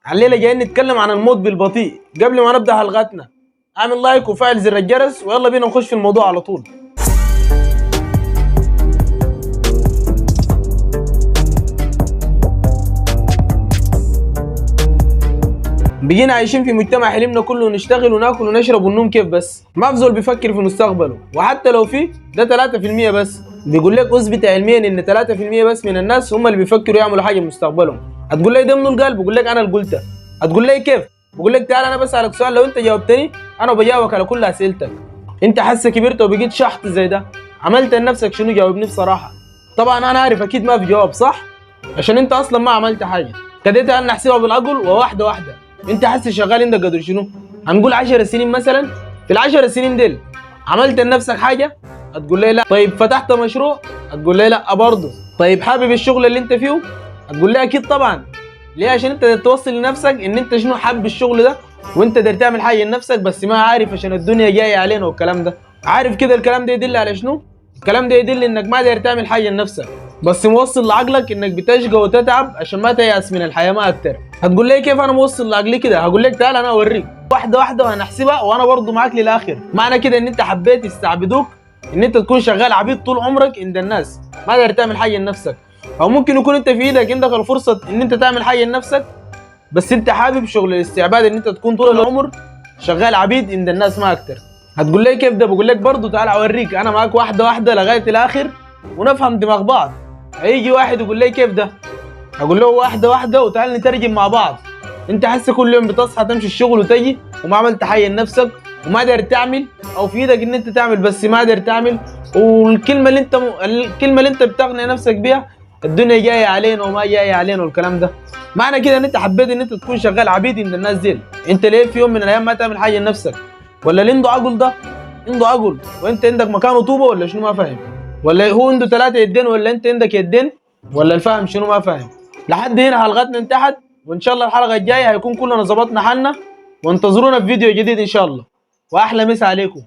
الليله جايين نتكلم عن الموت بالبطيء. قبل ما نبدا حلقاتنا اعمل لايك وفعل زر الجرس ويلا بينا نخش في الموضوع على طول. بقينا عايشين في مجتمع حلمنا كله نشتغل وناكل ونشرب وننوم كيف بس، ما في زول بيفكر في مستقبله، وحتى لو فيه ده 3% بس. بيقول لك اثبت علميا ان 3% بس من الناس هم اللي بيفكروا يعملوا حاجه مستقبلهم. هتقول لي ده منو اللي قال؟ بقول لك انا اللي قلتها. هتقول لي كيف؟ بقول لك تعال انا بسالك سؤال، لو انت جاوبتني انا بجاوبك على كل اسئلتك. انت حاسه كبرت وبقيت شحط زي ده، عملت لنفسك شنو؟ جاوبني بصراحه. طبعا انا عارف اكيد ما في جواب صح، عشان انت اصلا ما عملت حاجه. كديت انا نحسبها بالعقل وواحده واحده. انت حاسس شغال عندك قدر شنو؟ هنقول 10 سنين مثلا. في ال10 سنين ديل عملت لنفسك حاجه؟ هتقول لي لا. طيب فتحت مشروع؟ هتقول لي لا برضه. طيب حابب الشغل اللي انت فيه؟ هتقول لي اكيد طبعا. ليه؟ عشان انت توصل لنفسك ان انت شنو حابب الشغل ده، وانت قدرت تعمل حاجه لنفسك بس ما عارف عشان الدنيا جايه علينا والكلام ده. عارف كده الكلام ده يدل على شنو؟ الكلام ده يدل انك ما قادر تعمل حاجه لنفسك، بس موصل لعقلك انك بتشقى وتتعب عشان ما تيأس من الحياه ما اكتر. هتقول لي كيف انا موصل لعقلي كده؟ هقول لك تعال انا اوريك واحده واحده وهنحسبها وانا برضو معاك للاخر. معنى كده ان انت حبيت يستعبدوك، ان انت تكون شغال عبيد طول عمرك عند الناس ما قادر تعمل حاجه لنفسك. او ممكن يكون انت في ايدك عندك الفرصه ان انت تعمل حاجه لنفسك، بس انت حابب شغل الاستعباد، ان انت تكون طول العمر شغال عبيد عند الناس ما اكتر. هتقول لي كيف ده؟ بقول لك برضه تعال اوريك انا معاك واحده واحده لغايه الاخر ونفهم دماغ بعض. هيجي واحد يقول لي كيف ده؟ اقول له واحده واحده وتعال نترجم مع بعض. انت حاسس كل يوم بتصحى تمشي الشغل وتجي وما عملت حاجه لنفسك وما قدرت تعمل، او في ايدك ان انت تعمل بس ما قدرت تعمل، والكلمه اللي انت بتقنع نفسك بيها الدنيا جايه علينا وما جايه علينا والكلام ده. معنى كده ان انت حبيت ان انت تكون شغال عبيد عند الناس دي. انت ليه في يوم من الايام ما تعمل حاجه لنفسك؟ ولا اللي عنده عقل ده عنده عقل وانت عندك مكانه طوبه ولا شنو؟ ما فاهم. ولا هو عنده 3 يدين ولا انت عندك يدين؟ ولا الفهم شنو؟ ما فاهم. لحد هنا حلقتنا انتهت، وان شاء الله الحلقه الجايه هيكون كلنا ظبطنا حالنا، وانتظرونا في فيديو جديد ان شاء الله. واحلى مسا عليكم.